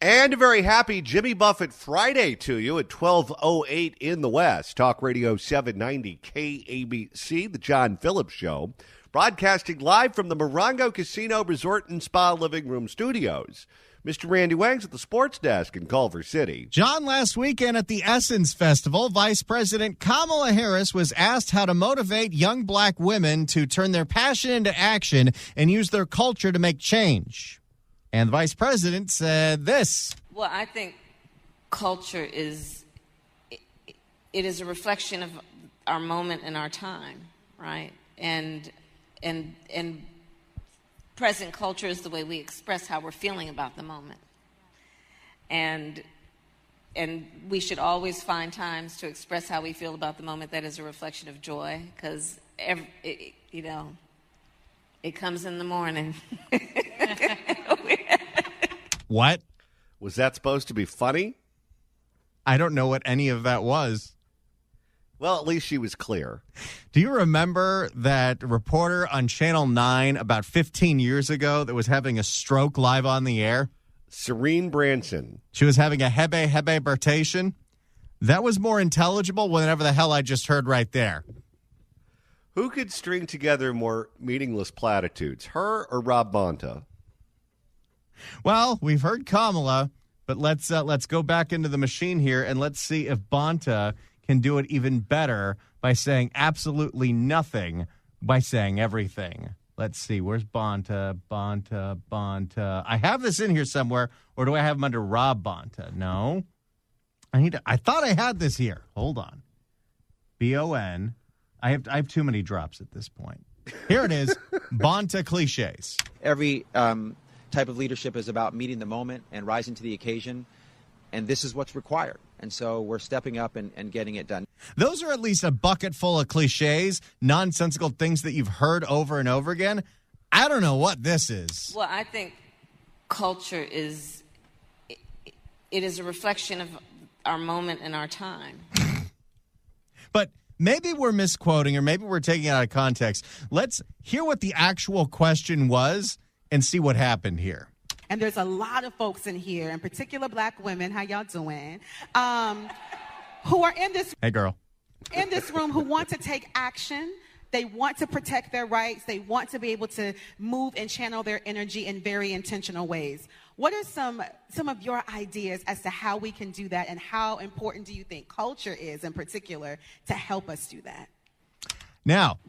And a very happy Jimmy Buffett Friday to you at 12:08 in the West. Talk Radio 790 KABC, the John Phillips Show, broadcasting live from the Morongo Casino Resort and Spa Living Room Studios. Mr. Randy Wang's at the sports desk in Culver City. John, last weekend at the Essence Festival, Vice President Kamala Harris was asked how to motivate young black women to turn their passion into action and use their culture to make change. And the Vice President said this. Well, I think culture is a reflection of our moment and our time, right? And present culture is the way we express how we're feeling about the moment. And we should always find times to express how we feel about the moment that is a reflection of joy, because it comes in the morning. What? Was that supposed to be funny? I don't know what any of that was. Well, at least she was clear. Do you remember that reporter on Channel 9 about 15 years ago that was having a stroke live on the air? Serene Branson. She was having a hebe-bertation. That was more intelligible than whatever the hell I just heard right there. Who could string together more meaningless platitudes, her or Rob Bonta? Well, we've heard Kamala, but let's go back into the machine here and let's see if Bonta can do it even better by saying absolutely nothing by saying everything. Let's see. Where's Bonta? I have this in here somewhere, or do I have him under Rob Bonta? No. I thought I had this here. Hold on. B-O-N. I have too many drops at this point. Here it is. Bonta cliches. Every type of leadership is about meeting the moment and rising to the occasion, and this is what's required. And so we're stepping up and getting it done. Those are at least a bucket full of cliches, nonsensical things that you've heard over and over again. I don't know what this is. Well, I think culture is a reflection of our moment and our time. But maybe we're misquoting or maybe we're taking it out of context. Let's hear what the actual question was and see what happened here. And there's a lot of folks in here, in particular black women, how y'all doing, who are in this room who want to take action. They want to protect their rights. They want to be able to move and channel their energy in very intentional ways. What are some of your ideas as to how we can do that, and how important do you think culture is in particular to help us do that? Now,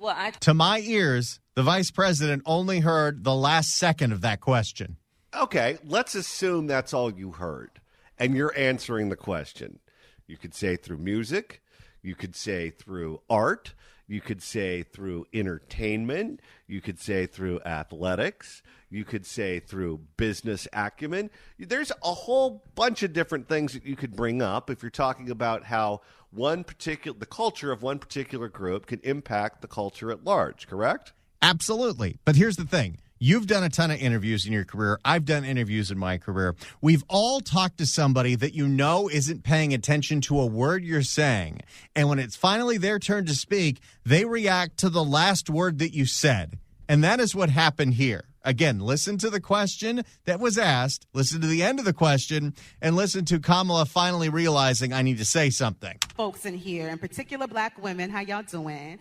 to my ears, the vice president only heard the last second of that question. Okay, let's assume that's all you heard, and you're answering the question. You could say through music, you could say through art, you could say through entertainment, you could say through athletics, you could say through business acumen. There's a whole bunch of different things that you could bring up if you're talking about how the culture of one particular group can impact the culture at large, correct? Absolutely. But here's the thing. You've done a ton of interviews in your career. I've done interviews in my career. We've all talked to somebody that you know isn't paying attention to a word you're saying. And when it's finally their turn to speak, they react to the last word that you said. And that is what happened here. Again, listen to the question that was asked, listen to the end of the question, and listen to Kamala finally realizing I need to say something. Folks in here, in particular black women, how y'all doing,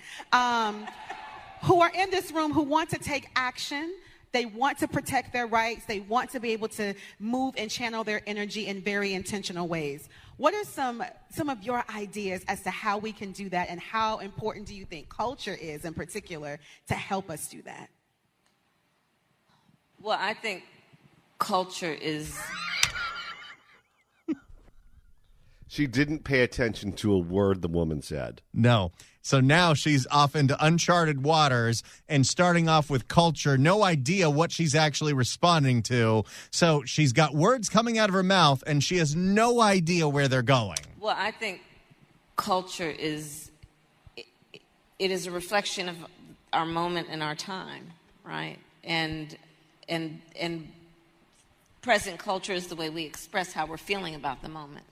who are in this room who want to take action. They want to protect their rights. They want to be able to move and channel their energy in very intentional ways. What are some of your ideas as to how we can do that, and how important do you think culture is in particular to help us do that? Well, I think culture is... She didn't pay attention to a word the woman said. No. So now she's off into uncharted waters and starting off with culture, no idea what she's actually responding to. So she's got words coming out of her mouth and she has no idea where they're going. Well, I think culture is a reflection of our moment and our time, right? And present culture is the way we express how we're feeling about the moment.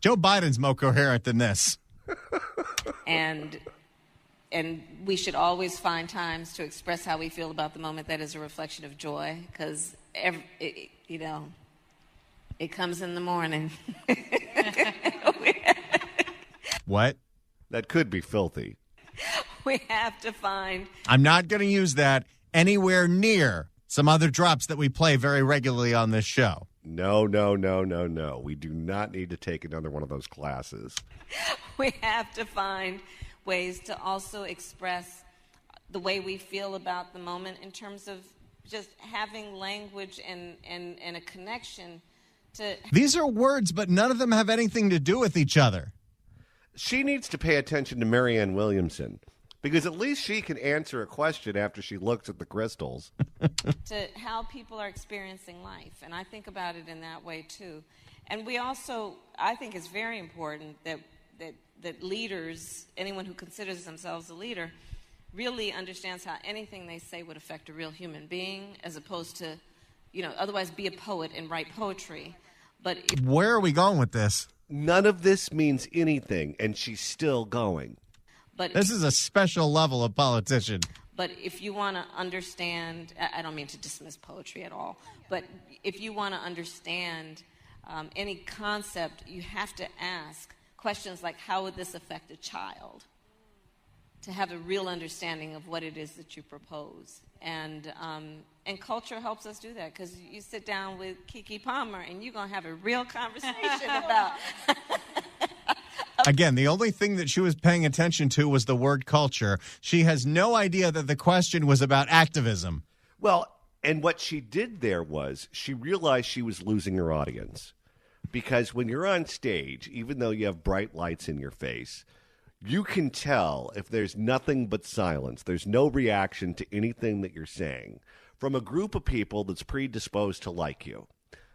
Joe Biden's more coherent than this. And we should always find times to express how we feel about the moment that is a reflection of joy, because It comes in the morning. What? That could be filthy. We have to find. I'm not going to use that anywhere near some other drops that we play very regularly on this show. No, no, no, no, no. We do not need to take another one of those classes. We have to find ways to also express the way we feel about the moment in terms of just having language and a connection to. These are words, but none of them have anything to do with each other. She needs to pay attention to Marianne Williamson, because at least she can answer a question after she looks at the crystals. To how people are experiencing life. And I think about it in that way, too. And we also, I think it's very important that leaders, anyone who considers themselves a leader, really understands how anything they say would affect a real human being, as opposed to, otherwise be a poet and write poetry. But where are we going with this? None of this means anything, and she's still going. But this is a special level of politician. But if you want to understand, I don't mean to dismiss poetry at all, but if you want to understand any concept, you have to ask questions like, how would this affect a child? To have a real understanding of what it is that you propose. And culture helps us do that, because you sit down with Keke Palmer and you're going to have a real conversation about... Again, the only thing that she was paying attention to was the word culture. She has no idea that the question was about activism. Well, and what she did there was she realized she was losing her audience. Because when you're on stage, even though you have bright lights in your face, you can tell if there's nothing but silence. There's no reaction to anything that you're saying from a group of people that's predisposed to like you.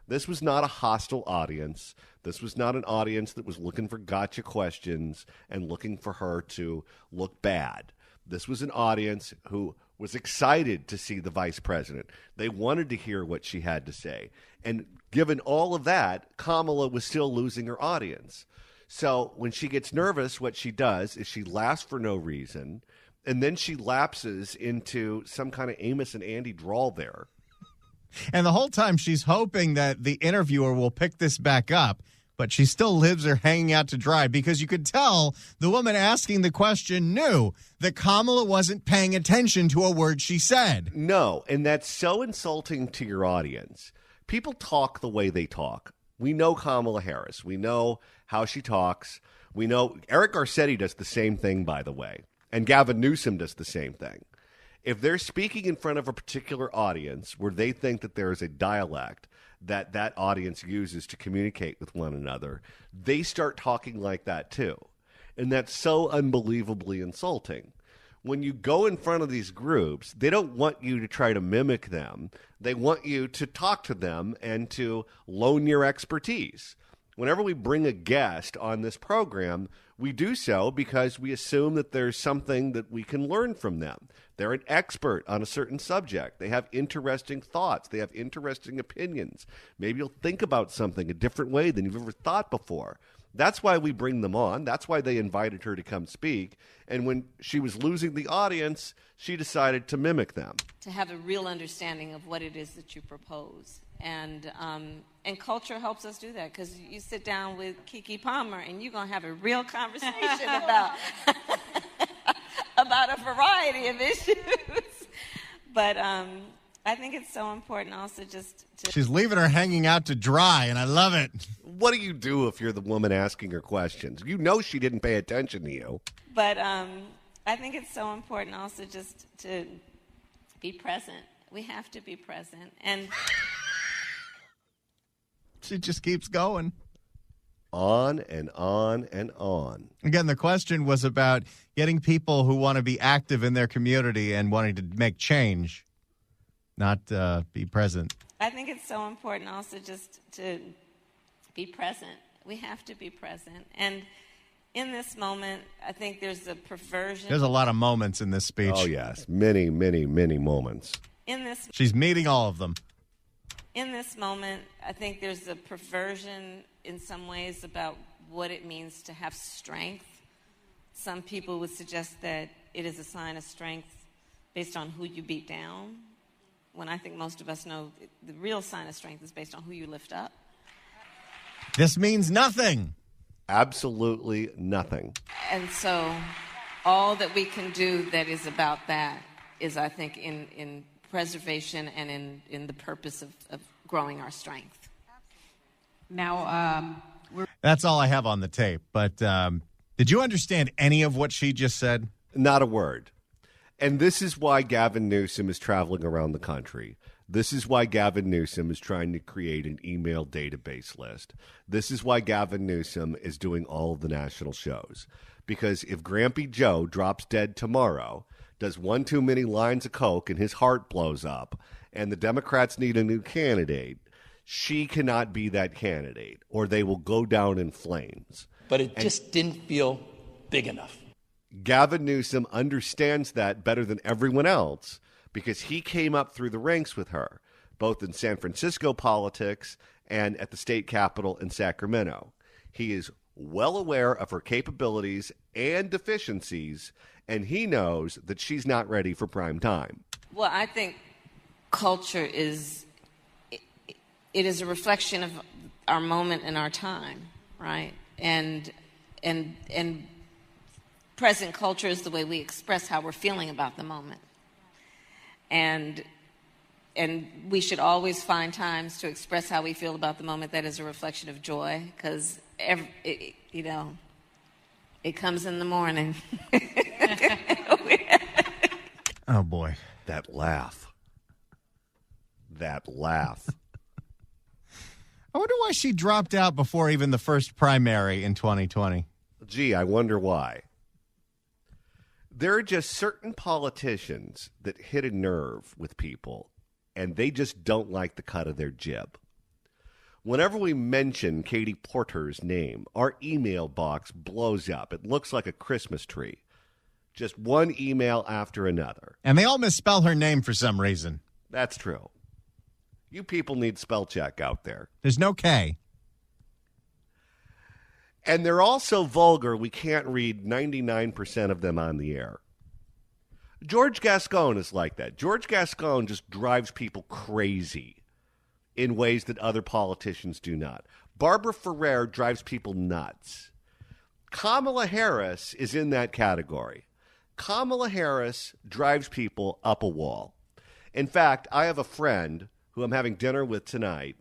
This was not a hostile audience. This was not an audience that was looking for gotcha questions and looking for her to look bad. This was an audience who was excited to see the vice president. They wanted to hear what she had to say. And given all of that, Kamala was still losing her audience. So when she gets nervous, what she does is she laughs for no reason, and then she lapses into some kind of Amos and Andy drawl there. And the whole time she's hoping that the interviewer will pick this back up, but she still lives her hanging out to dry, because you could tell the woman asking the question knew that Kamala wasn't paying attention to a word she said. No, and that's so insulting to your audience. People talk the way they talk. We know Kamala Harris. We know how she talks. We know Eric Garcetti does the same thing, by the way, and Gavin Newsom does the same thing. If they're speaking in front of a particular audience where they think that there is a dialect that audience uses to communicate with one another, they start talking like that too. And that's so unbelievably insulting. When you go in front of these groups, they don't want you to try to mimic them. They want you to talk to them and to loan your expertise. Whenever we bring a guest on this program, we do so because we assume that there's something that we can learn from them. They're an expert on a certain subject. They have interesting thoughts. They have interesting opinions. Maybe you'll think about something a different way than you've ever thought before. That's why we bring them on. That's why they invited her to come speak. And when she was losing the audience, she decided to mimic them. To have a real understanding of what it is that you propose. And culture helps us do that, because you sit down with Keke Palmer and you're going to have a real conversation about a variety of issues. But I think it's so important also just to... She's leaving her hanging out to dry, and I love it. What do you do if you're the woman asking her questions? You know she didn't pay attention to you. But I think it's so important also just to be present. We have to be present. And she just keeps going. On and on and on. Again, the question was about getting people who want to be active in their community and wanting to make change, not be present. I think it's so important also just to be present. We have to be present. And in this moment, I think there's a perversion. There's a lot of moments in this speech. Oh, yes. Many, many, many moments. She's meeting all of them. In this moment, I think there's a perversion in some ways about what it means to have strength. Some people would suggest that it is a sign of strength based on who you beat down, when I think most of us know the real sign of strength is based on who you lift up. This means nothing. Absolutely nothing. And so all that we can do that is about that is, I think, in preservation and in the purpose of growing our strength. Now, That's all I have on the tape. But did you understand any of what she just said? Not a word. And this is why Gavin Newsom is traveling around the country. This is why Gavin Newsom is trying to create an email database list. This is why Gavin Newsom is doing all of the national shows. Because if Grampy Joe drops dead tomorrow, does one too many lines of coke and his heart blows up, and the Democrats need a new candidate, she cannot be that candidate, or they will go down in flames. But it just didn't feel big enough. Gavin Newsom understands that better than everyone else because he came up through the ranks with her, both in San Francisco politics and at the state capitol in Sacramento. He is well aware of her capabilities and deficiencies, and he knows that she's not ready for prime time. Well, I think culture is a reflection of our moment and our time, right? And present culture is the way we express how we're feeling about the moment. And we should always find times to express how we feel about the moment that is a reflection of joy, because it comes in the morning. Oh, boy. That laugh. That laugh. I wonder why she dropped out before even the first primary in 2020. Gee, I wonder why. There are just certain politicians that hit a nerve with people, and they just don't like the cut of their jib. Whenever we mention Katie Porter's name, our email box blows up. It looks like a Christmas tree. Just one email after another. And they all misspell her name for some reason. That's true. You people need spell check out there. There's no K. And they're all so vulgar, we can't read 99% of them on the air. George Gascon is like that. George Gascon just drives people crazy in ways that other politicians do not. Barbara Ferrer drives people nuts. Kamala Harris is in that category. Kamala Harris drives people up a wall. In fact, I have a friend who I'm having dinner with tonight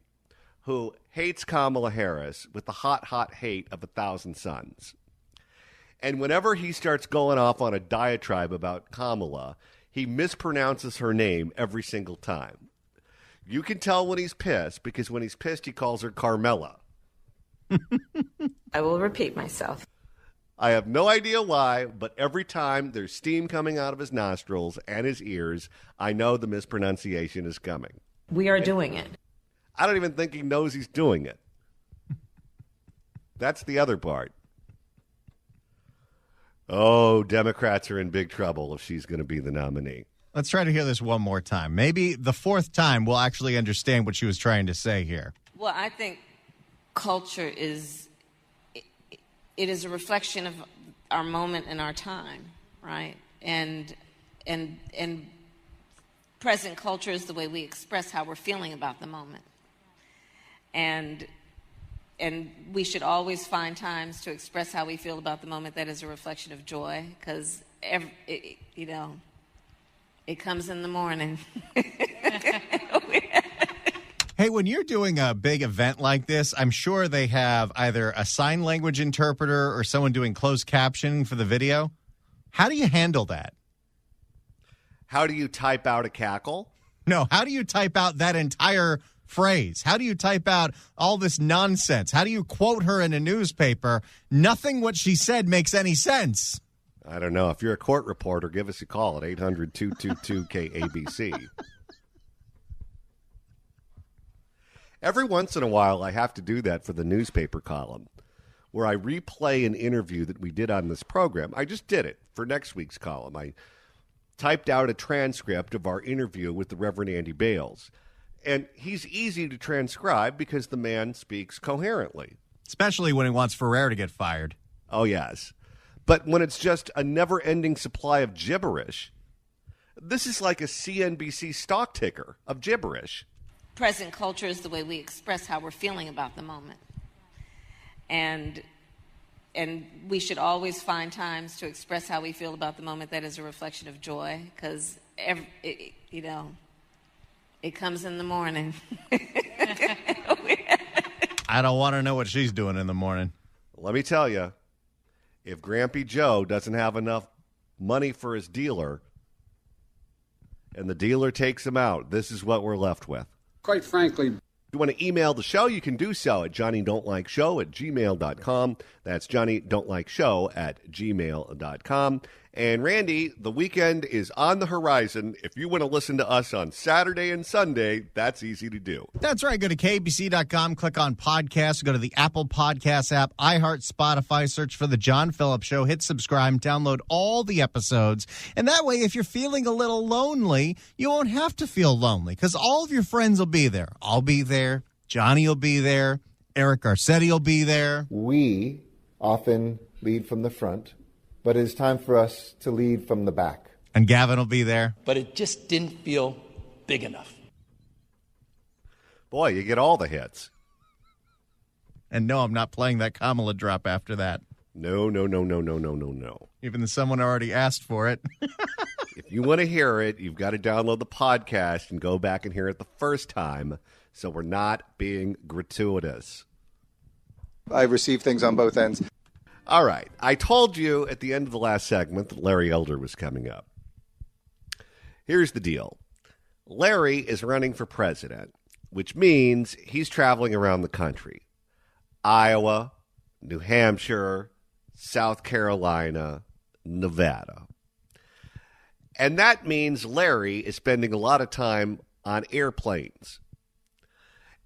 who hates Kamala Harris with the hot, hot hate of 1,000 suns. And whenever he starts going off on a diatribe about Kamala, he mispronounces her name every single time. You can tell when he's pissed because when he's pissed, he calls her Carmela. I will repeat myself. I have no idea why, but every time there's steam coming out of his nostrils and his ears, I know the mispronunciation is coming. We are doing it. I don't even think he knows he's doing it. That's the other part. Oh, Democrats are in big trouble if she's going to be the nominee. Let's try to hear this one more time. Maybe the fourth time we'll actually understand what she was trying to say here. Well, I think culture is a reflection of our moment and our time, right? And present culture is the way we express how we're feeling about the moment. And we should always find times to express how we feel about the moment that is a reflection of joy, because it comes in the morning. Hey, when you're doing a big event like this, I'm sure they have either a sign language interpreter or someone doing closed captioning for the video. How do you handle that? How do you type out a cackle? No, how do you type out that entire phrase? How do you type out all this nonsense? How do you quote her in a newspaper? Nothing what she said makes any sense. I don't know. If you're a court reporter, give us a call at 800-222-KABC. Every once in a while, I have to do that for the newspaper column, where I replay an interview that we did on this program. I just did it for next week's column. I typed out a transcript of our interview with the Reverend Andy Bales. And he's easy to transcribe because the man speaks coherently. Especially when he wants Ferrer to get fired. Oh, yes. But when it's just a never-ending supply of gibberish, this is like a CNBC stock ticker of gibberish. Present culture is the way we express how we're feeling about the moment. and we should always find times to express how we feel about the moment that is a reflection of joy, because it comes in the morning. I don't want to know what she's doing in the morning. Let me tell you, if Grampy Joe doesn't have enough money for his dealer and the dealer takes him out, this is what we're left with. Quite frankly, if you want to email the show, you can do so at johnnydon'tlikeshow@gmail.com. That's johnnydon'tlikeshow@gmail.com. And Randy, the weekend is on the horizon. If you want to listen to us on Saturday and Sunday, that's easy to do. That's right. Go to KBC.com, click on podcasts, go to the Apple Podcast app, iHeart, Spotify, search for The John Phillips Show, hit subscribe, download all the episodes. And that way, if you're feeling a little lonely, you won't have to feel lonely because all of your friends will be there. I'll be there. Johnny will be there. Eric Garcetti will be there. We often lead from the front, but it is time for us to lead from the back. And Gavin will be there. But it just didn't feel big enough. Boy, you get all the hits. And no, I'm not playing that Kamala drop after that. No. Even though someone already asked for it. If you want to hear it, you've got to download the podcast and go back and hear it the first time, so we're not being gratuitous. I've received things on both ends. All right. I told you at the end of the last segment that Larry Elder was coming up. Here's the deal. Larry is running for president, which means he's traveling around the country. Iowa, New Hampshire, South Carolina, Nevada. And that means Larry is spending a lot of time on airplanes.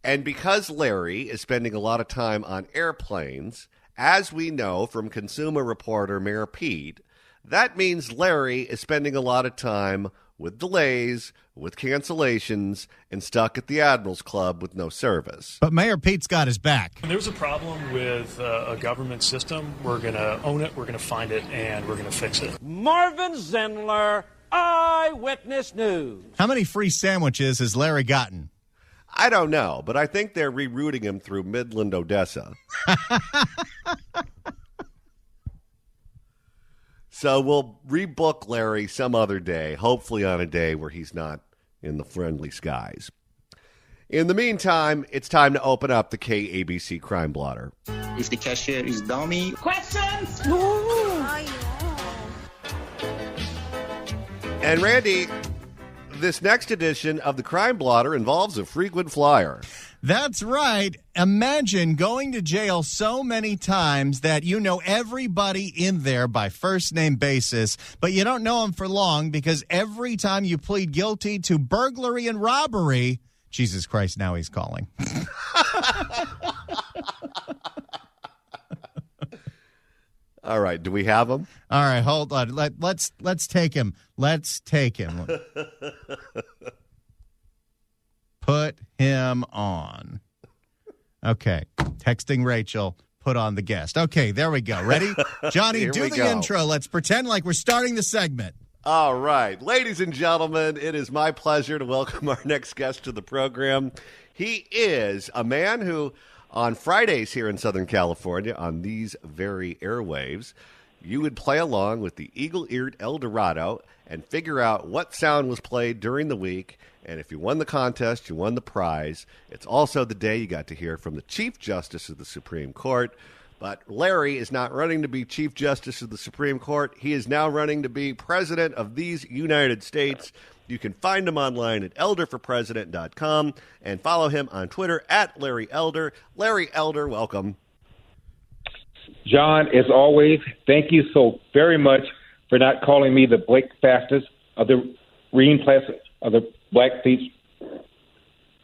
And because Larry is spending a lot of time on airplanes, as we know from consumer reporter Mayor Pete, that means Larry is spending a lot of time with delays, with cancellations, and stuck at the Admirals Club with no service. But Mayor Pete's got his back. When there's a problem with a government system, we're going to own it, we're going to find it, and we're going to fix it. Marvin Zindler, Eyewitness News. How many free sandwiches has Larry gotten? I don't know, but I think they're rerouting him through Midland, Odessa. So we'll rebook Larry some other day, hopefully on a day where he's not in the friendly skies. In the meantime, it's time to open up the KABC Crime Blotter. If the cashier is dummy. Questions? And Randy, this next edition of the Crime Blotter involves a frequent flyer. That's right. Imagine going to jail so many times that you know everybody in there by first name basis, but you don't know them for long because every time you plead guilty to burglary and robbery, Jesus Christ, now he's calling. All right, do we have him? All right, hold on. Let's take him. Let's take him. Put him on. Okay, texting Rachel. Put on the guest. Okay, there we go. Ready? Johnny, do the intro. Let's pretend like we're starting the segment. All right. Ladies and gentlemen, it is my pleasure to welcome our next guest to the program. He is a man who, on Fridays here in Southern California, on these very airwaves, you would play along with the eagle-eared El Dorado and figure out what sound was played during the week. And if you won the contest, you won the prize. It's also the day you got to hear from the Chief Justice of the Supreme Court. But Larry is not running to be Chief Justice of the Supreme Court. He is now running to be President of these United States. You can find him online at elderforpresident.com and follow him on Twitter at Larry Elder. Larry Elder, welcome. John, as always, thank you so very much for not calling me the Blake Fastest of the reading class of the Blackfeet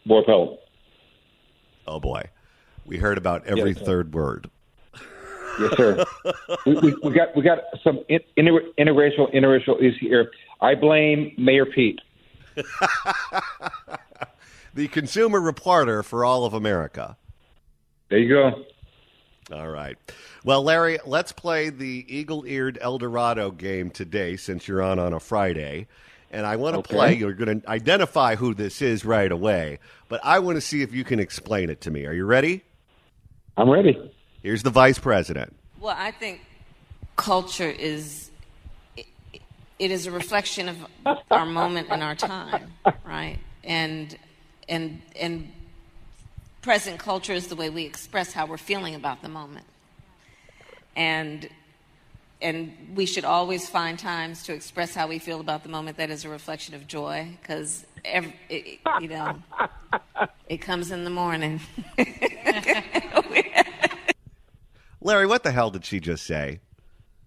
Board Appellate. Oh, boy. We heard about every third word. Yes, sir. we got some interracial issues here. I blame Mayor Pete. The consumer reporter for all of America. There you go. All right. Well, Larry, let's play the eagle-eared El Dorado game today since you're on a Friday. And I want to play. You're going to identify who this is right away. But I want to see if you can explain it to me. Are you ready? I'm ready. Here's the vice president. Well, I think culture it is a reflection of our moment and our time, right? And present culture is the way we express how we're feeling about the moment. And we should always find times to express how we feel about the moment that is a reflection of joy, because it comes in the morning. Larry, what the hell did she just say?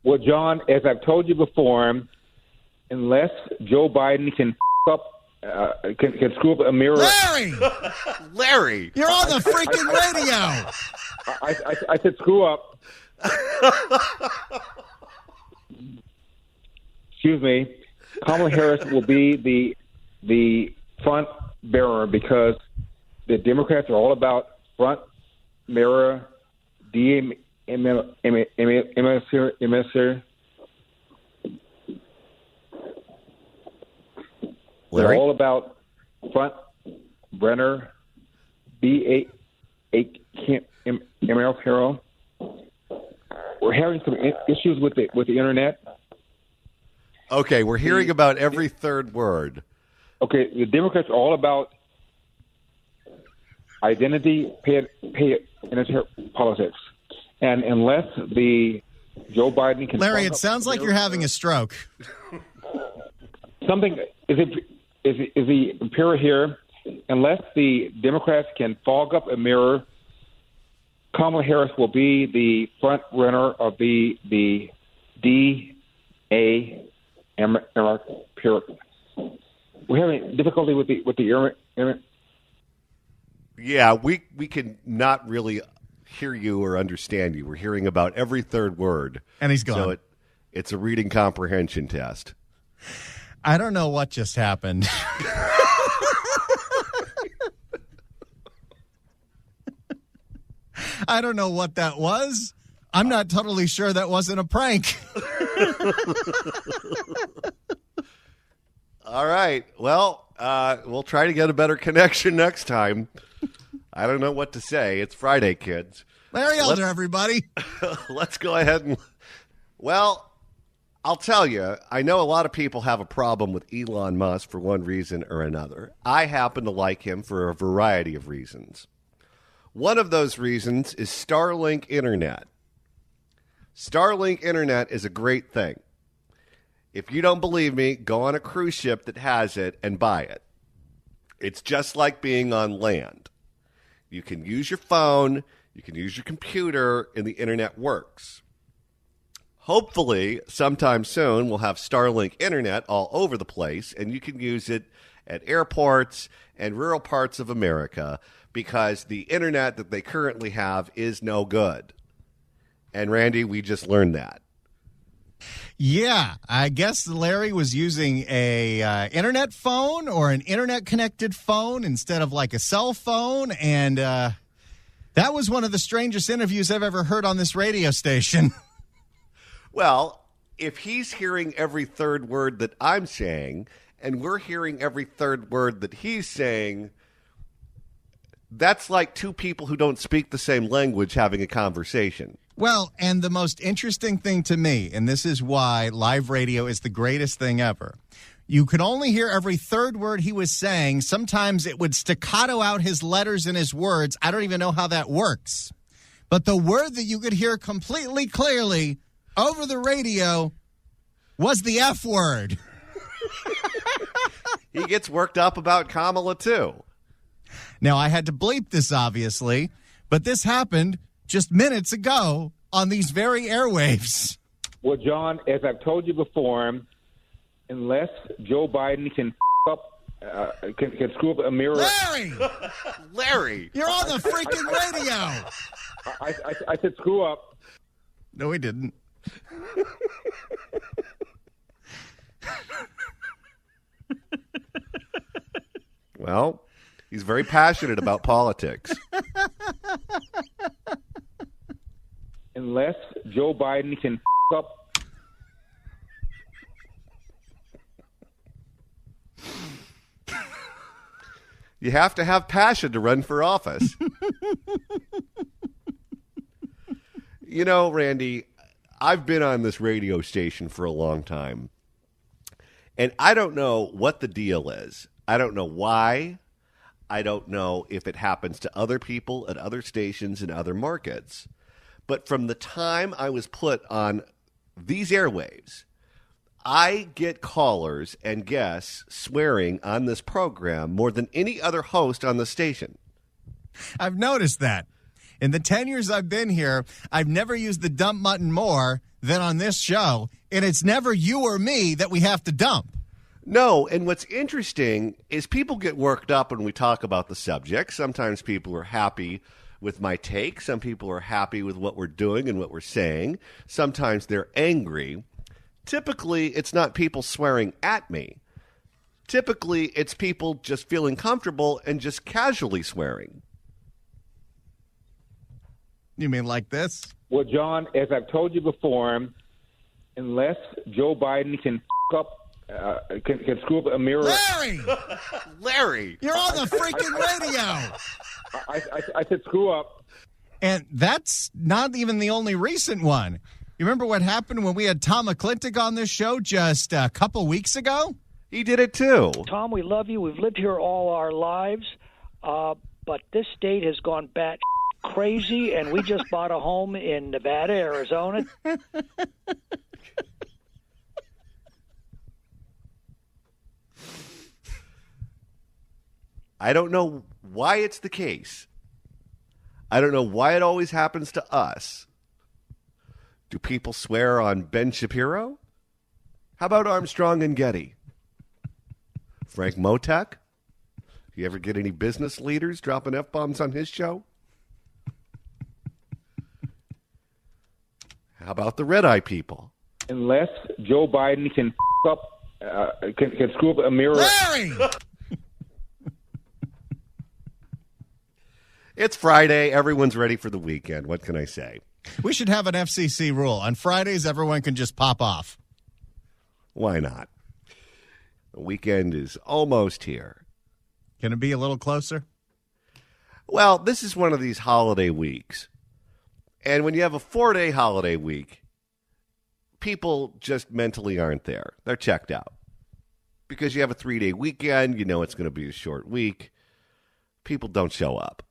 Well, John, as I've told you before, unless Joe Biden can can screw up a mirror. Larry, you're on the freaking radio. I said screw up. Excuse me. Kamala Harris will be the front bearer because the Democrats are all about front bearer, emissary. They're all about front Brenner, ML Hero. We're having some issues with the internet. Okay, we're hearing about every third word. Okay, the Democrats are all about identity, pay politics, and unless the Joe Biden can. Larry, it sounds like you're having a stroke. Something is the empirical here. Unless the Democrats can fog up a mirror, Kamala Harris will be the front runner of the DA. We're having difficulty with the Yeah, we can not really hear you or understand you. We're hearing about every third word, and he's gone. So it's a reading comprehension test. I don't know what just happened. I don't know what that was. I'm not totally sure that wasn't a prank. All right. Well, we'll try to get a better connection next time. I don't know what to say. It's Friday, kids. Larry Elder, everybody. Let's go ahead and... Well, I'll tell you, I know a lot of people have a problem with Elon Musk for one reason or another. I happen to like him for a variety of reasons. One of those reasons is Starlink Internet. Starlink Internet is a great thing. If you don't believe me, go on a cruise ship that has it and buy it. It's just like being on land. You can use your phone, you can use your computer, and the internet works. Hopefully, sometime soon, we'll have Starlink Internet all over the place, and you can use it at airports and rural parts of America because the internet that they currently have is no good. And Randy, we just learned that. Yeah, I guess Larry was using a internet phone or an internet-connected phone instead of like a cell phone, and that was one of the strangest interviews I've ever heard on this radio station. Well, if he's hearing every third word that I'm saying, and we're hearing every third word that he's saying, that's like two people who don't speak the same language having a conversation. Well, and the most interesting thing to me, and this is why live radio is the greatest thing ever, you could only hear every third word he was saying. Sometimes it would staccato out his letters and his words. I don't even know how that works. But the word that you could hear completely clearly over the radio was the F word. He gets worked up about Kamala, too. Now, I had to bleep this, obviously, but this happened just minutes ago on these very airwaves. Well, John, as I've told you before, unless Joe Biden can can screw up a mirror. Larry, you're on the freaking radio. I said screw up. No, he didn't. Well, he's very passionate about politics. Unless Joe Biden can up. You have to have passion to run for office. You know, Randy, I've been on this radio station for a long time, and I don't know what the deal is. I don't know why. I don't know if it happens to other people at other stations in other markets. But from the time I was put on these airwaves, I get callers and guests swearing on this program more than any other host on the station. I've noticed that. In the 10 years I've been here, I've never used the dump button more than on this show, and it's never you or me that we have to dump. No, and what's interesting is people get worked up when we talk about the subject. Sometimes people are happy with my take. Some people are happy with what we're doing and what we're saying. Sometimes they're angry. Typically, it's not people swearing at me. Typically, it's people just feeling comfortable and just casually swearing. You mean like this? Well, John, as I've told you before, unless Joe Biden can can screw up a mirror. Larry! Larry! You're on the freaking radio! I said screw up. And that's not even the only recent one. You remember what happened when we had Tom McClintock on this show just a couple weeks ago? He did it too. Tom, we love you. We've lived here all our lives, but this state has gone bat crazy, and we just bought a home in Nevada, Arizona. I don't know why it's the case. I don't know why it always happens to us. Do people swear on Ben Shapiro? How about Armstrong and Getty? Frank Motek? You ever get any business leaders dropping F-bombs on his show? How about the red-eye people? Unless Joe Biden can can screw up a mirror. Larry! It's Friday. Everyone's ready for the weekend. What can I say? We should have an FCC rule. On Fridays, everyone can just pop off. Why not? The weekend is almost here. Can it be a little closer? Well, this is one of these holiday weeks. And when you have a 4-day holiday week, people just mentally aren't there. They're checked out. Because you have a 3-day weekend, you know it's going to be a short week. People don't show up.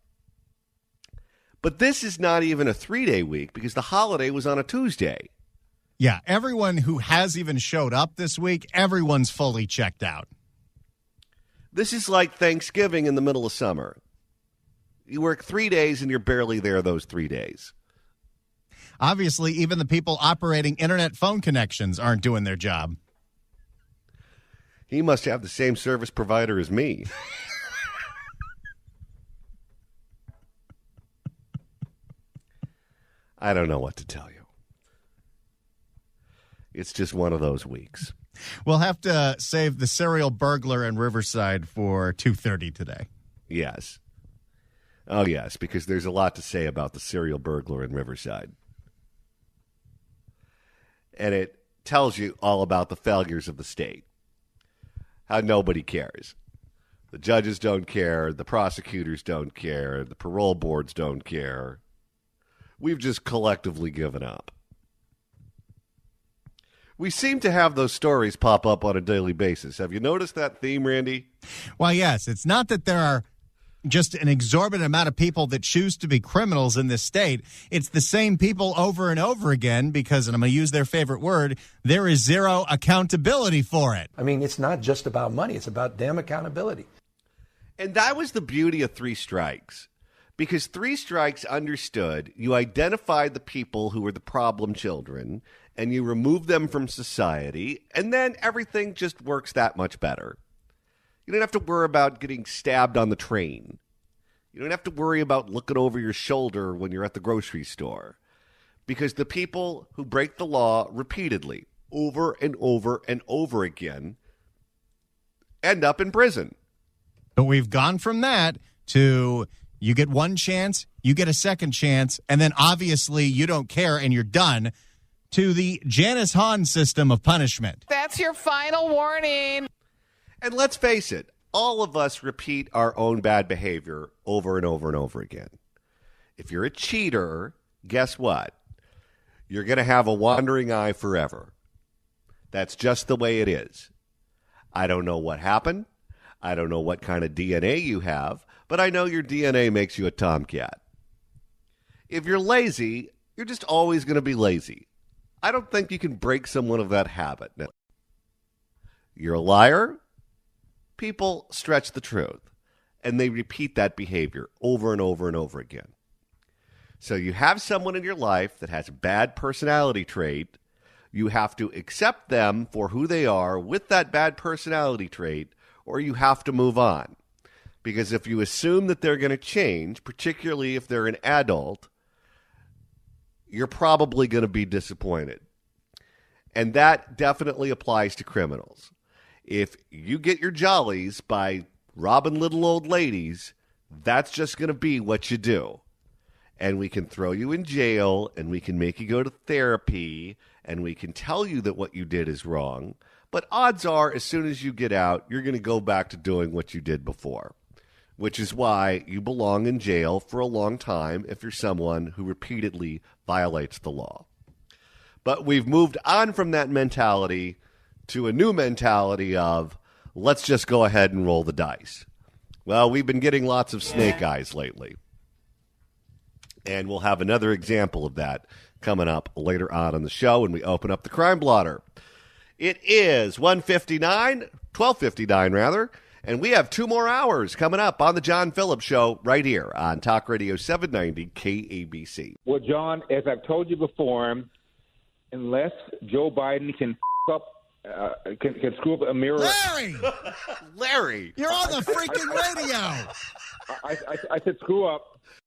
But this is not even a 3-day week because the holiday was on a Tuesday. Yeah, everyone who has even showed up this week, everyone's fully checked out. This is like Thanksgiving in the middle of summer. You work 3 days and you're barely there those 3 days. Obviously, even the people operating internet phone connections aren't doing their job. He must have the same service provider as me. I don't know what to tell you. It's just one of those weeks. We'll have to save the serial burglar in Riverside for 2:30 today. Yes. Oh, yes, because there's a lot to say about the serial burglar in Riverside. And it tells you all about the failures of the state. How nobody cares. The judges don't care. The prosecutors don't care. The parole boards don't care. We've just collectively given up. We seem to have those stories pop up on a daily basis. Have you noticed that theme, Randy? Well, yes. It's not that there are just an exorbitant amount of people that choose to be criminals in this state. It's the same people over and over again because, and I'm going to use their favorite word, there is zero accountability for it. I mean, it's not just about money. It's about damn accountability. And that was the beauty of Three Strikes. Because Three Strikes understood you identified the people who were the problem children and you remove them from society, and then everything just works that much better. You don't have to worry about getting stabbed on the train. You don't have to worry about looking over your shoulder when you're at the grocery store. Because the people who break the law repeatedly, over and over and over again, end up in prison. But we've gone from that to you get one chance, you get a second chance, and then obviously you don't care and you're done, to the Janice Hahn system of punishment. That's your final warning. And let's face it, all of us repeat our own bad behavior over and over and over again. If you're a cheater, guess what? you're going to have a wandering eye forever. That's just the way it is. I don't know what happened. I don't know what kind of DNA you have, but I know your DNA makes you a tomcat. If you're lazy, you're just always going to be lazy. I don't think you can break someone of that habit. You're a liar. People stretch the truth, and they repeat that behavior over and over and over again. So you have someone in your life that has a bad personality trait. You have to accept them for who they are with that bad personality trait, or you have to move on. Because if you assume that they're going to change, particularly if they're an adult, you're probably going to be disappointed. And that definitely applies to criminals. If you get your jollies by robbing little old ladies, that's just going to be what you do. And we can throw you in jail, and we can make you go to therapy, and we can tell you that what you did is wrong. But odds are, as soon as you get out, you're going to go back to doing what you did before, which is why you belong in jail for a long time if you're someone who repeatedly violates the law. But we've moved on from that mentality to a new mentality of, let's just go ahead and roll the dice. Well, we've been getting lots of snake eyes lately. And we'll have another example of that coming up later on in the show when we open up the crime blotter. It is 12:59 rather, and we have 2 more hours coming up on the John Phillips Show right here on Talk Radio 790 KABC. Well, John, as I've told you before, unless Joe Biden can can screw up a mirror. Larry, you're on the freaking radio. I said screw up.